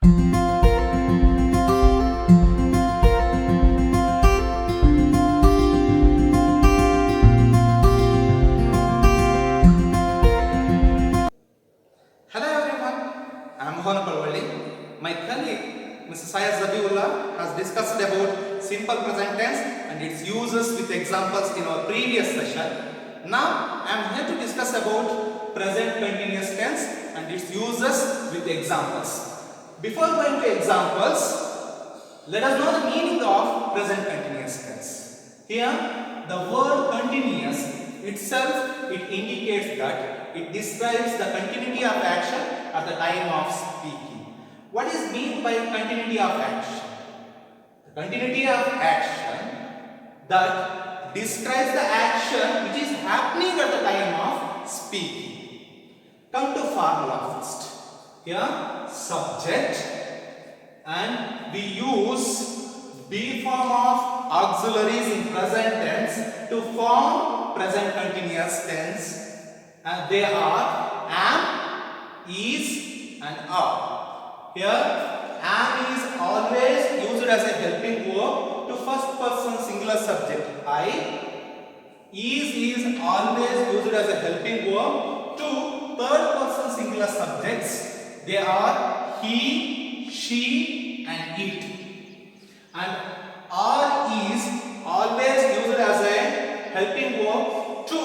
Hello everyone, I am Mohan Palwalli. My colleague Mr. Syed Zabiullah has discussed about simple present tense and its uses with examples in our previous session. Now I am here to discuss about present continuous tense and its uses with examples. Before going to examples, let us know the meaning of present continuous tense. Here the word continuous itself, it indicates that it describes the continuity of action at the time of speaking. What is meant by continuity of action? The continuity of action that describes the action which is happening at the time of speaking. Come to formula first. Here subject, and we use be form of auxiliaries in present tense to form present continuous tense. And they are am, is and are. Here am is always used as a helping verb to first person singular subject I. Is always used as a helping verb to third person singular subjects. They are he, she and it. And are is always used as a helping verb to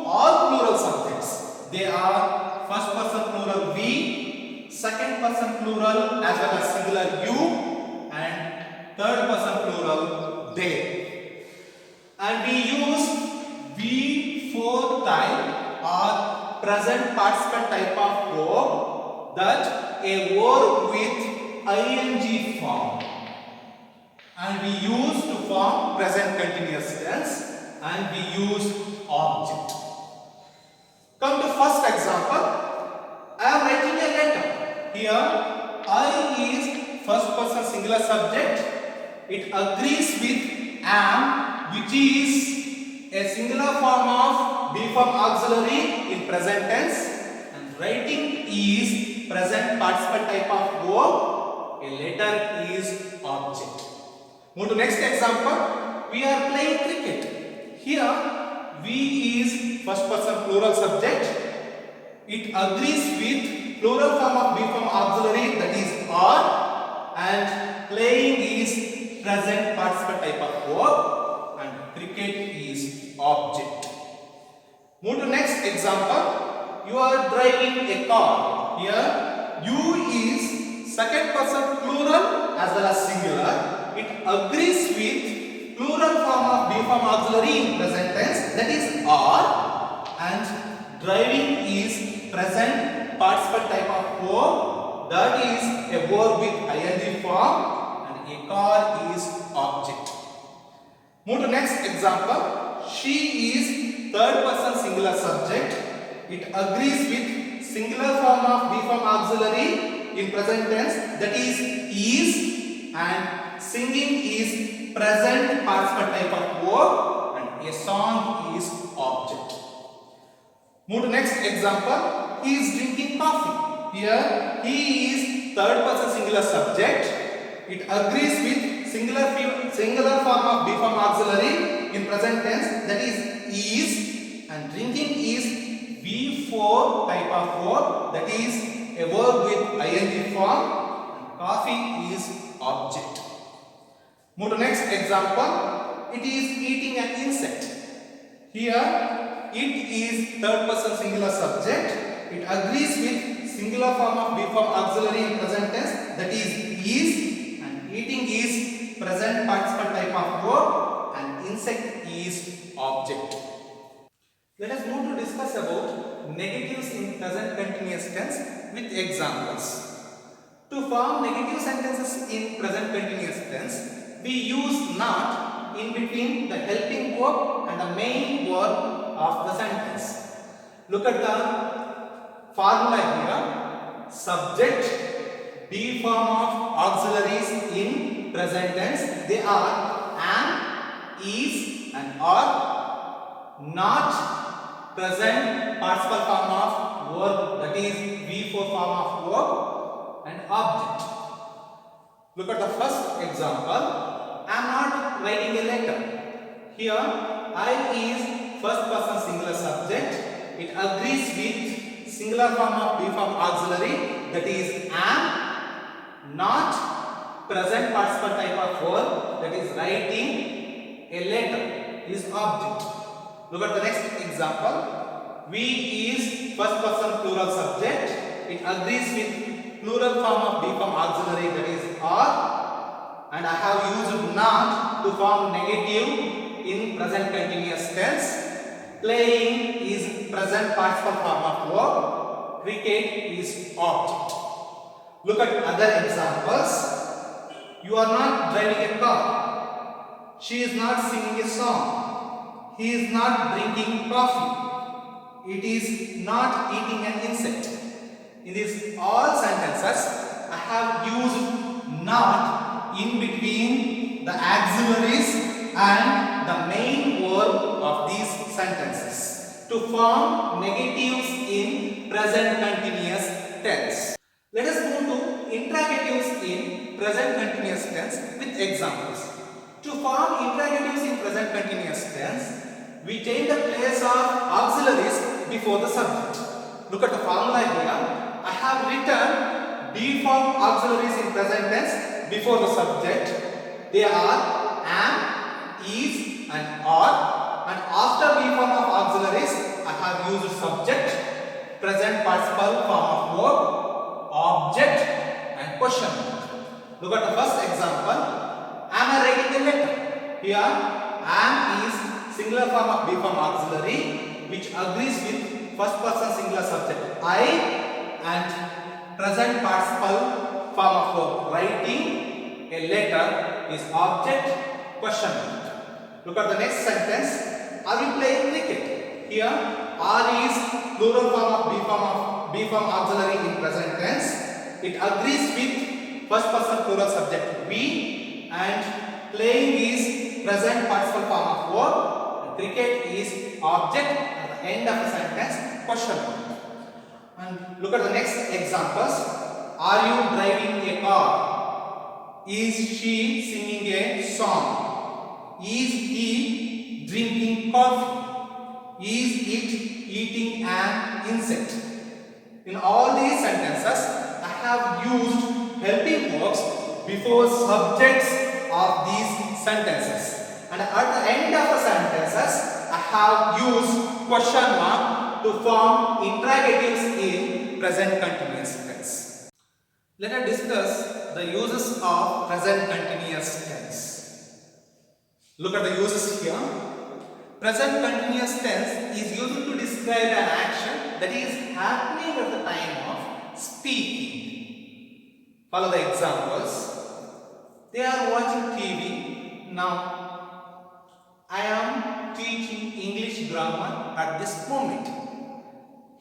all plural subjects. They are first person plural we, second person plural as well as singular you, and third person plural they. And we use V4 type or present participle type of verb, that a verb with ing form. And we use to form present continuous tense, and we use object. Come to first example. I am writing a letter. Here I is first person singular subject. It agrees with am, which is a singular form of be form auxiliary in present tense, and writing is present participle type of verb. A letter is object. Move to next example. We are playing cricket. Here we is first person plural subject. It agrees with plural form of be form auxiliary, that is are, and playing is present participle type of verb, and cricket is object. Move to next example. You are driving a car. Here you is second person plural as well as singular. It agrees with plural form of be form auxiliary in present tense, that is are, and driving is present participle type of verb, that is a verb with ing form, and a car is object. Move to next example. She is third person singular subject. It agrees with singular form of be form auxiliary in present tense, that is, and singing is present participle type of verb, and a song is object. Move to next example. He is drinking coffee. Here he is third person singular subject. It agrees with singular form of be form auxiliary in present tense, that is, and drinking is V4 type of verb, that is a verb with ing form, and coffee is object. Move to next example. It is eating an insect. Here it is third person singular subject. It agrees with singular form of be form auxiliary in present tense, that is, and eating is present participle type of verb, and insect is object. Let us move to discuss about negatives in present continuous tense with examples. To form negative sentences in present continuous tense, we use not in between the helping verb and the main verb of the sentence. Look at the formula here. Subject, be form of auxiliaries in present tense. They are am, is and are. Not present participle form of verb, that is V4 form of verb, and object. Look at the first example. I am not writing a letter. Here, I is first person singular subject. It agrees with singular form of be form auxiliary, that is am, not present participle type of verb, that is writing a letter, is object. Look at the next example. We is first person plural subject. It agrees with plural form of be form auxiliary, that is are, and I have used not to form negative in present continuous tense. Playing is present participle form of verb. Cricket is object. Look at other examples. You are not driving a car. She is not singing a song. He is not drinking coffee. It is not eating an insect. In these all sentences, I have used not in between the auxiliaries and the main verb of these sentences to form negatives in present continuous tense. Let us move to interrogatives in present continuous tense with examples. To form interrogatives in present continuous tense, we take the place of auxiliaries before the subject. Look at the formula here. I have written be form auxiliaries in present tense before the subject. They are am, is and are, and after be form of auxiliaries I have used subject, present participle form of verb, object and question mark. Look at the first example. Am I writing a letter? Here am is singular form of be form auxiliary which agrees with first person singular subject I, and present participle form of verb writing a letter is object, question mark. Look at the next sentence. Are we playing cricket? Here are is plural form of be form auxiliary in present tense. It agrees with first person plural subject we, and playing is present participle form of verb. Cricket is object. At the end of the sentence, question mark. And look at the next examples. Are you driving a car? Is she singing a song? Is he drinking coffee? Is it eating an insect? In all these sentences, I have used helping verbs before subjects of these sentences. And at the end of the sentences, I have used question mark to form interrogatives in present continuous tense. Let us discuss the uses of present continuous tense. Look at the uses here. Present continuous tense is used to describe an action that is happening at the time of speaking. Follow the examples. They are watching TV. Now, I am teaching English grammar at this moment.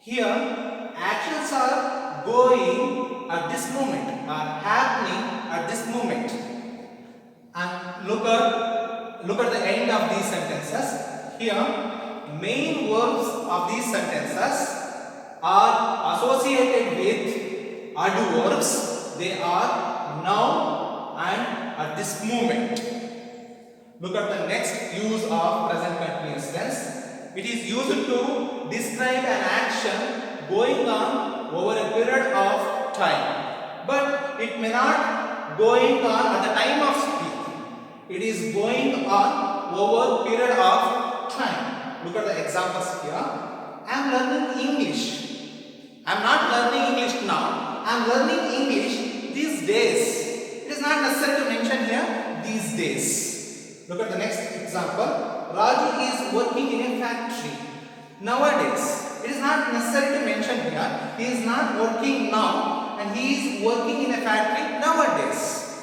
Here, actions are going at this moment, are happening at this moment. And look at the end of these sentences. Here, main verbs of these sentences are associated with adverbs. They are now and at this moment. Look at the next use of present continuous tense. It is used to describe an action going on over a period of time, but it may not going on at the time of speaking. It is going on over a period of time. Look at the examples here. I am learning English. I am not learning English now. I am learning English these days. It is not necessary to mention here these days. Look at the next example. Raju is working in a factory nowadays. It is not necessary to mention here. He is not working now and he is working in a factory nowadays.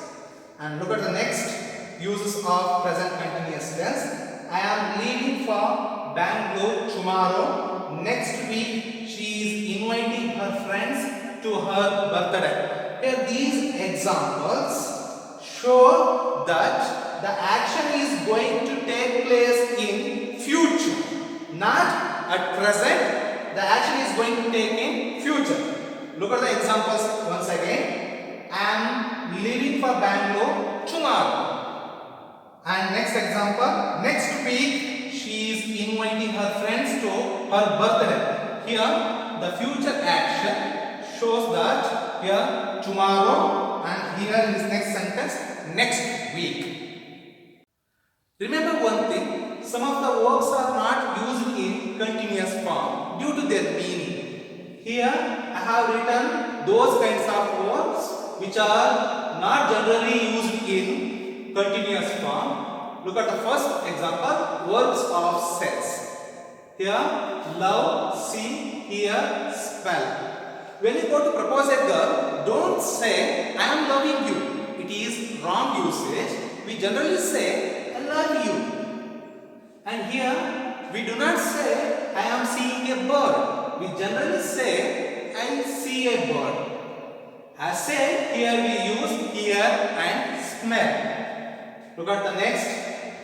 And look at the next uses of present continuous tense. I am leaving for Bangalore tomorrow. Next week she is inviting her friends to her birthday. Here these examples show that the action is going to take place in future, not at present. The action is going to take in future. Look at the examples once again. I am leaving for Bangalore tomorrow. And next example, next week she is inviting her friends to her birthday. Here the future action shows that here tomorrow, and here in this next sentence next week. Remember one thing, some of the verbs are not used in continuous form due to their meaning. Here I have written those kinds of verbs which are not generally used in continuous form. Look at the first example, verbs of sense. Here love, see, hear, smell. When you go to propose a girl, don't say I am loving you. It is wrong usage. We generally say I love you. And here we do not say I am seeing a bird. We generally say I see a bird. As said, here we use hear and smell. Look at the next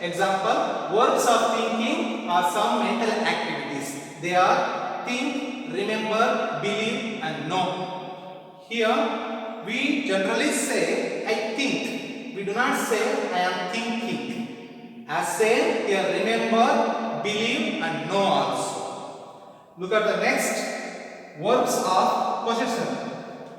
example. Verbs of thinking are some mental activities. They are think, remember, believe and know. Here we generally say I think. We do not say I am thinking. As said, here remember, believe and know also. Look at the next, verbs of possession.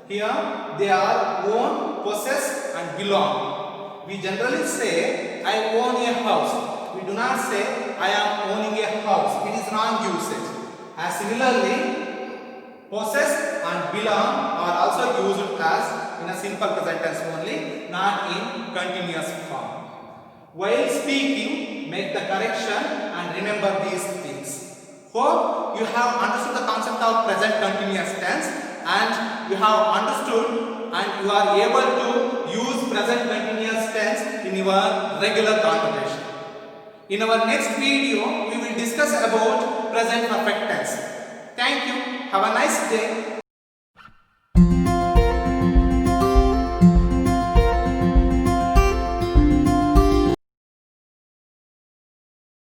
Here they are own, possess and belong. We generally say I own a house. We do not say I am owning a house. It is wrong usage. As similarly, possess and belong are also used as in a simple present tense only, not in continuous form. While speaking, make the correction and remember these things. Hope you have understood the concept of present continuous tense, and you have understood and you are able to use present continuous tense in your regular conversation. In our next video, we will discuss about present perfect tense. Thank you. Have a nice day.